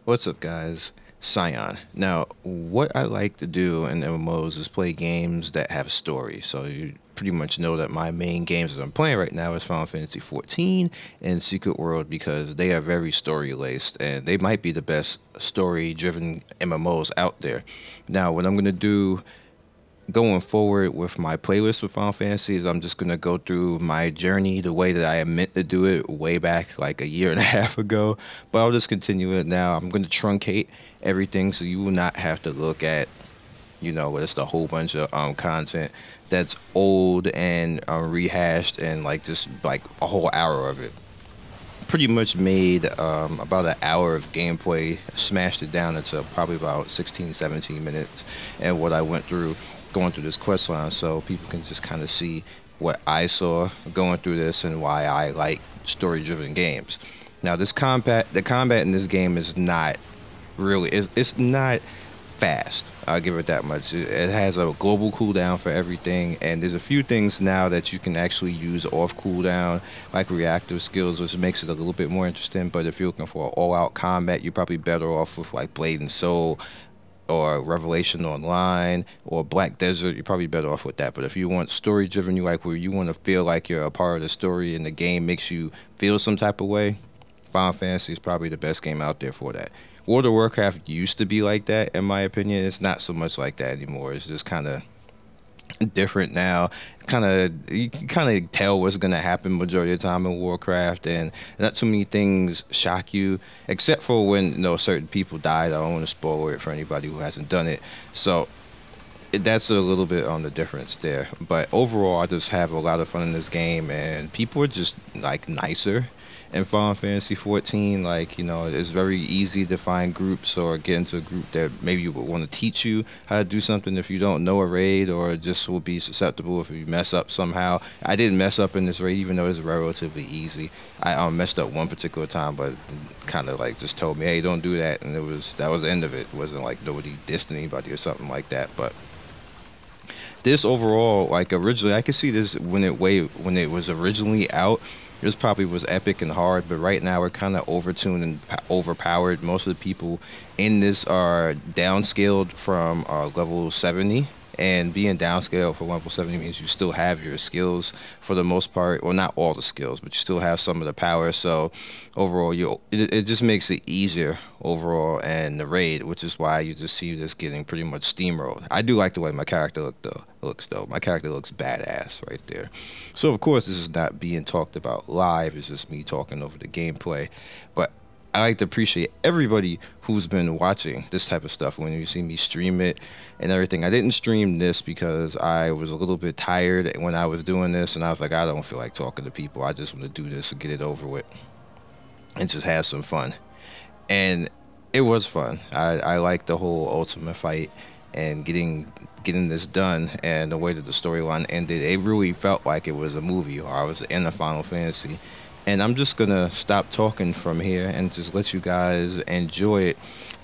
What's up, guys? Scion. Now, what I like to do in MMOs is play games that have story. So you pretty much know that my main games that I'm playing right now is Final Fantasy XIV and Secret World because they are very story laced and they might be the best story driven MMOs out there. Now, what I'm gonna do going forward with my playlist with Final Fantasy is I'm just gonna go through my journey the way that I meant to do it way back like a year and a half ago. But I'll just continue it now. I'm gonna truncate everything so you will not have to look at, just a whole bunch of content that's old and rehashed and like just like a whole hour of it. Pretty much made about an hour of gameplay, smashed it down into probably about 16, 17 minutes, and what I went through going through this quest line so people can just kind of see what I saw going through this and why I like story-driven games. Now, the combat in this game is not really, it's not fast. I'll give it that much. It has a global cooldown for everything, and there's a few things now that you can actually use off cooldown, like reactive skills, which makes it a little bit more interesting. But if you're looking for all-out combat, you're probably better off with like Blade and Soul or Revelation Online or Black Desert. You're probably better off with that. But if you want story-driven, you like where you want to feel like you're a part of the story and the game makes you feel some type of way, Final Fantasy is probably the best game out there for that. World of Warcraft used to be like that, in my opinion. It's not so much like that anymore. It's just kind of different now. You can kind of tell what's gonna happen majority of the time in Warcraft, and not too many things shock you, except for when certain people died. I don't want to spoil it for anybody who hasn't done it. So that's a little bit on the difference there. But overall, I just have a lot of fun in this game, and people are just like nicer in Final Fantasy 14. Like, it's very easy to find groups or get into a group that maybe would want to teach you how to do something if you don't know a raid, or just will be susceptible if you mess up somehow. I didn't mess up in this raid, even though it's relatively easy. I messed up one particular time, but kind of like just told me, hey, don't do that, and that was the end of it. It wasn't like nobody dissed anybody or something like that. But this overall, like originally, I could see this when it was originally out. This probably was epic and hard, but right now we're kind of overtuned and overpowered. Most of the people in this are downscaled from level 70, and being downscaled for level 70 means you still have your skills for the most part. Well, not all the skills, but you still have some of the power. So overall, it just makes it easier overall and the raid, which is why you just see this getting pretty much steamrolled. I do like the way my character looks though. My character looks badass right there. So of course this is not being talked about live, it's just me talking over the gameplay. But I like to appreciate everybody who's been watching this type of stuff when you see me stream it and everything. I didn't stream this because I was a little bit tired when I was doing this, and I was like, I don't feel like talking to people. I just want to do this and get it over with and just have some fun. And it was fun. I like the whole ultimate fight and getting this done, and the way that the storyline ended. It really felt like it was a movie, or I was in a Final Fantasy. And I'm just gonna stop talking from here and just let you guys enjoy it.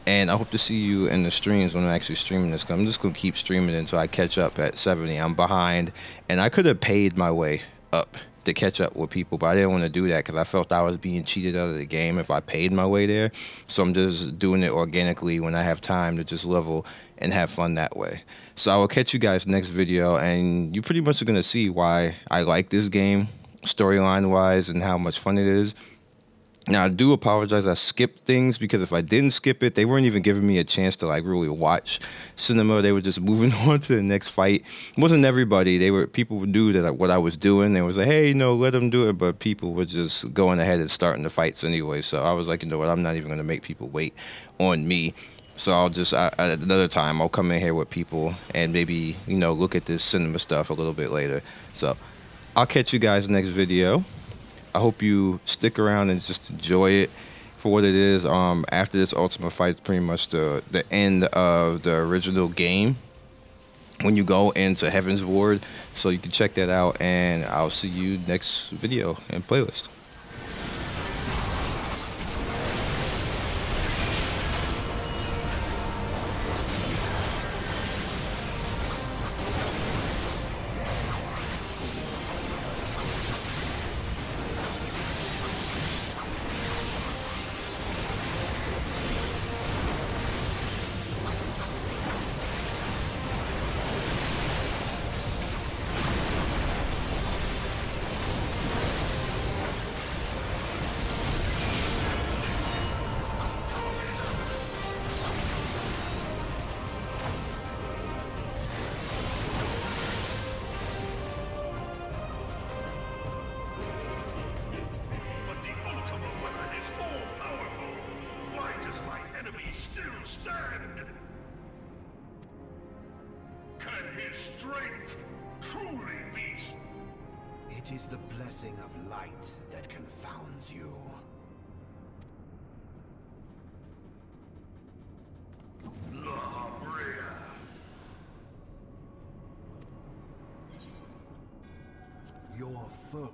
And I hope to see you in the streams when I'm actually streaming this. 'Cause I'm just gonna keep streaming until I catch up at 70. I'm behind, and I could have paid my way up to catch up with people, but I didn't want to do that because I felt I was being cheated out of the game if I paid my way there. So I'm just doing it organically when I have time to just level and have fun that way. So I will catch you guys next video, and you pretty much are gonna see why I like this game storyline wise and how much fun it is. Now I do apologize, I skipped things, because if I didn't skip it, they weren't even giving me a chance to like really watch cinema. They were just moving on to the next fight. It wasn't everybody. People knew that what I was doing. They was like, hey, let them do it. But people were just going ahead and starting the fights anyway. So I was like, you know what, I'm not even going to make people wait on me. So I'll just at another time I'll come in here with people and maybe look at this cinema stuff a little bit later. So I'll catch you guys next video. I hope you stick around and just enjoy it for what it is. After this ultimate fight is pretty much the end of the original game when you go into Heaven's Ward. So you can check that out, and I'll see you next video and playlist. stand? Can his strength truly be? It is the blessing of light that confounds you. La Brea. Your foot.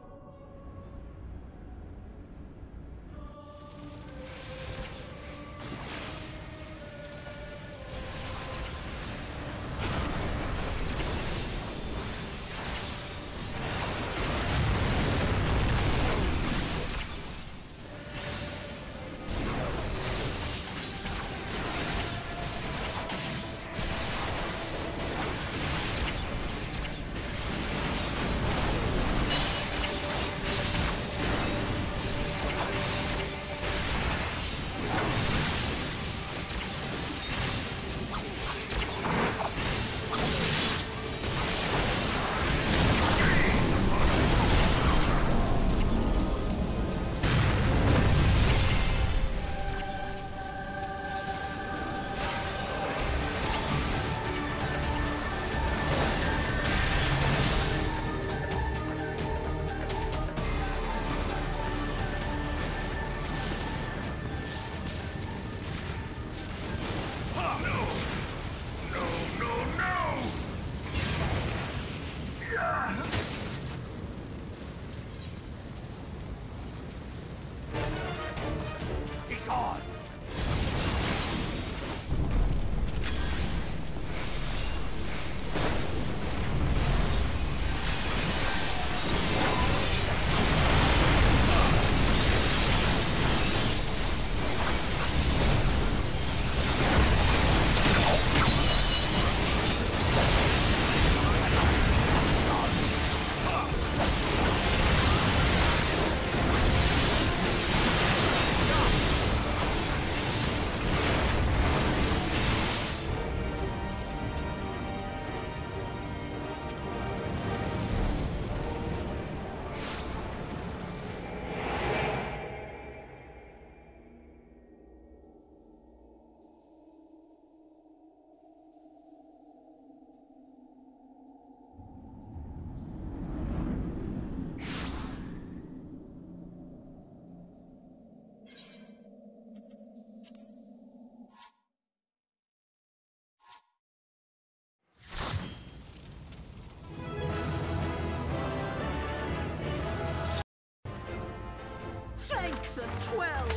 Thank the 12!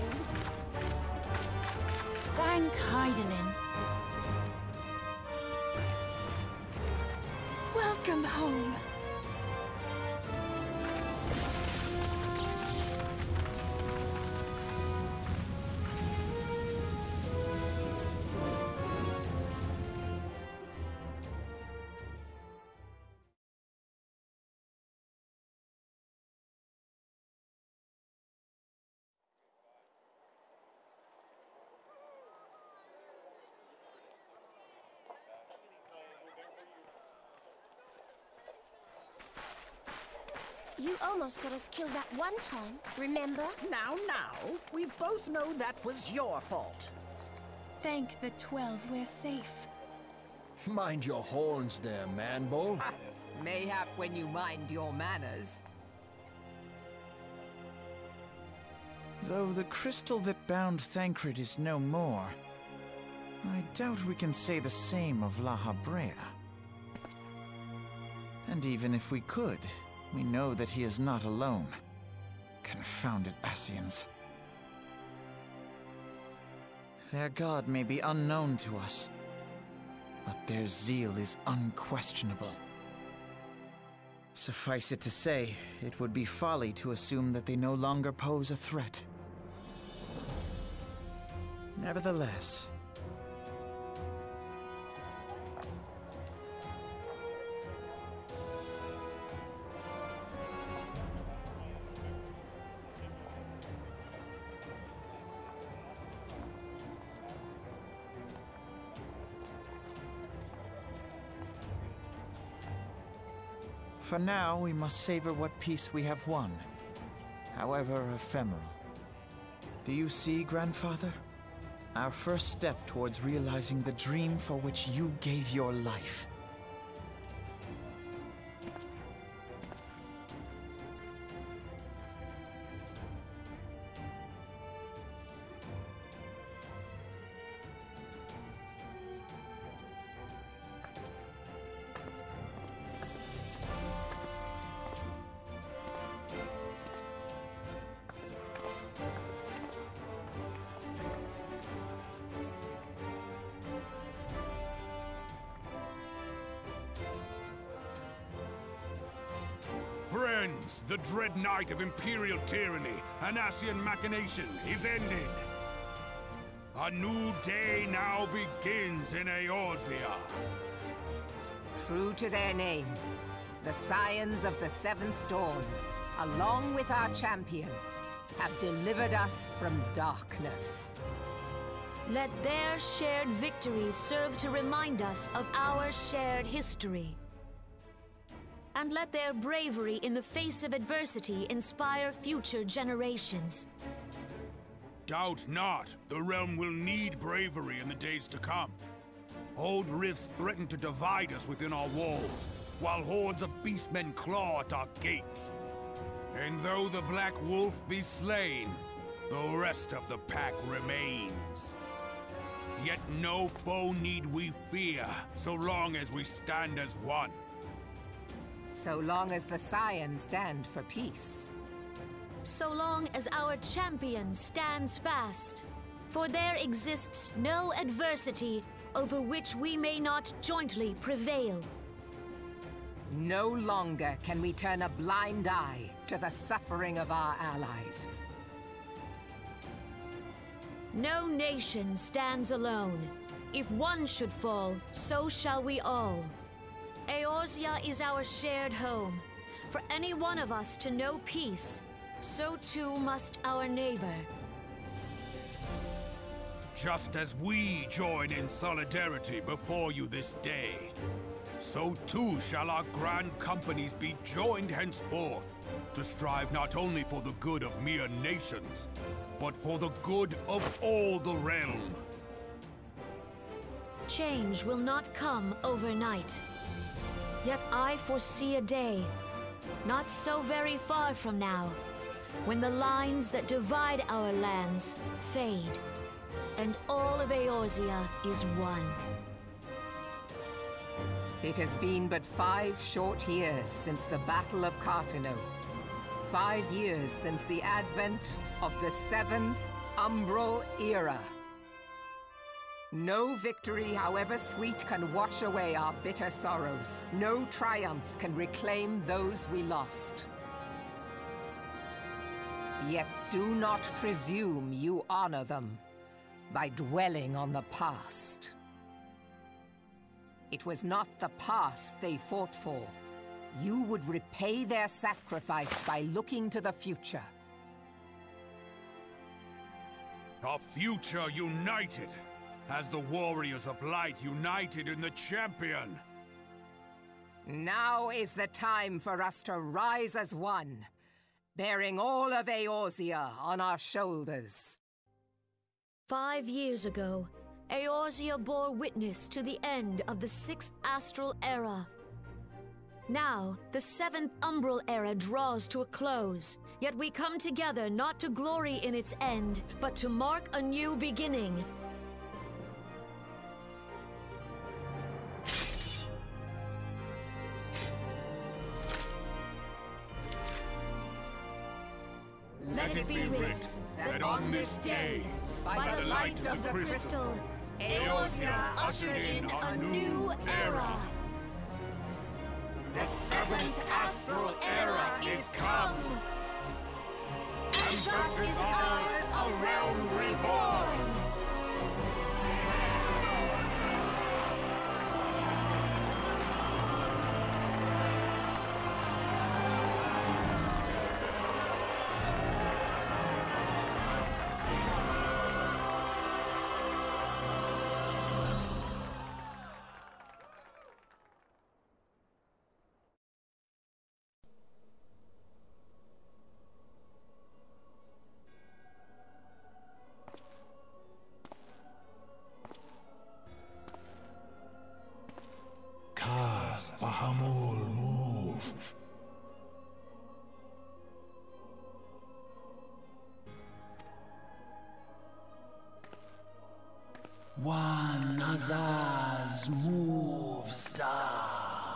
Thank Heidelin. Welcome home. You almost got us killed that one time, remember? Now, we both know that was your fault. Thank the 12 we're safe. Mind your horns there, Manbo. Mayhap when you mind your manners. Though the crystal that bound Thancred is no more, I doubt we can say the same of La Habrea. And even if we could, we know that he is not alone. Confounded Ascians. Their god may be unknown to us, but their zeal is unquestionable. Suffice it to say, it would be folly to assume that they no longer pose a threat. Nevertheless, for now, we must savor what peace we have won, however ephemeral. Do you see, Grandfather? Our first step towards realizing the dream for which you gave your life. Friends, the dread night of Imperial tyranny and Ascian machination is ended. A new day now begins in Eorzea. True to their name, the Scions of the Seventh Dawn, along with our champion, have delivered us from darkness. Let their shared victory serve to remind us of our shared history. And let their bravery in the face of adversity inspire future generations. Doubt not, the realm will need bravery in the days to come. Old rifts threaten to divide us within our walls, while hordes of beastmen claw at our gates. And though the Black Wolf be slain, the rest of the pack remains. Yet no foe need we fear, so long as we stand as one. So long as the Scions stand for peace. So long as our champion stands fast. For there exists no adversity over which we may not jointly prevail. No longer can we turn a blind eye to the suffering of our allies. No nation stands alone. If one should fall, so shall we all. Eorzea is our shared home. For any one of us to know peace, so too must our neighbor. Just as we join in solidarity before you this day, so too shall our grand companies be joined henceforth to strive not only for the good of mere nations, but for the good of all the realm. Change will not come overnight. Yet I foresee a day, not so very far from now, when the lines that divide our lands fade, and all of Eorzea is one. It has been but 5 short years since the Battle of Cartano. 5 years since the advent of the 7th Umbral Era. No victory, however sweet, can wash away our bitter sorrows. No triumph can reclaim those we lost. Yet do not presume you honor them by dwelling on the past. It was not the past they fought for. You would repay their sacrifice by looking to the future. A future united, as the warriors of light united in the champion. Now is the time for us to rise as one, bearing all of Eorzea on our shoulders. 5 years ago, Eorzea bore witness to the end of the 6th Astral Era. Now, the 7th Umbral Era draws to a close, yet we come together not to glory in its end, but to mark a new beginning. Let it be writ that on this day, by the light of the crystal, Eorzea ushered in a new era. The 7th Astral Era is come! And thus is ours a realm reborn! Bahamul move. One Azaz move star.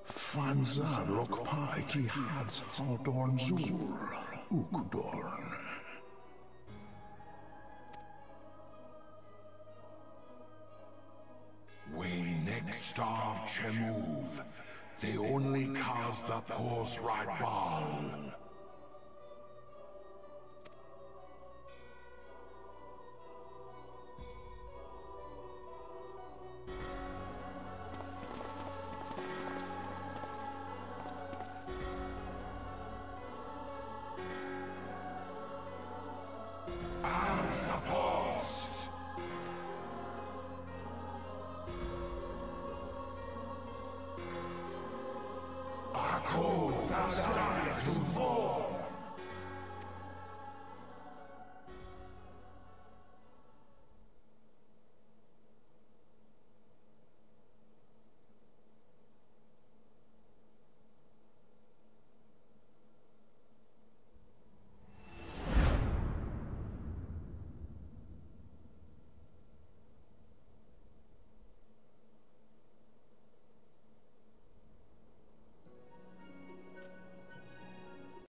Fanza Lokpai ki had Haldorn Zul Ukudorn. We next starve Chemuv. They only cause the pause right ball.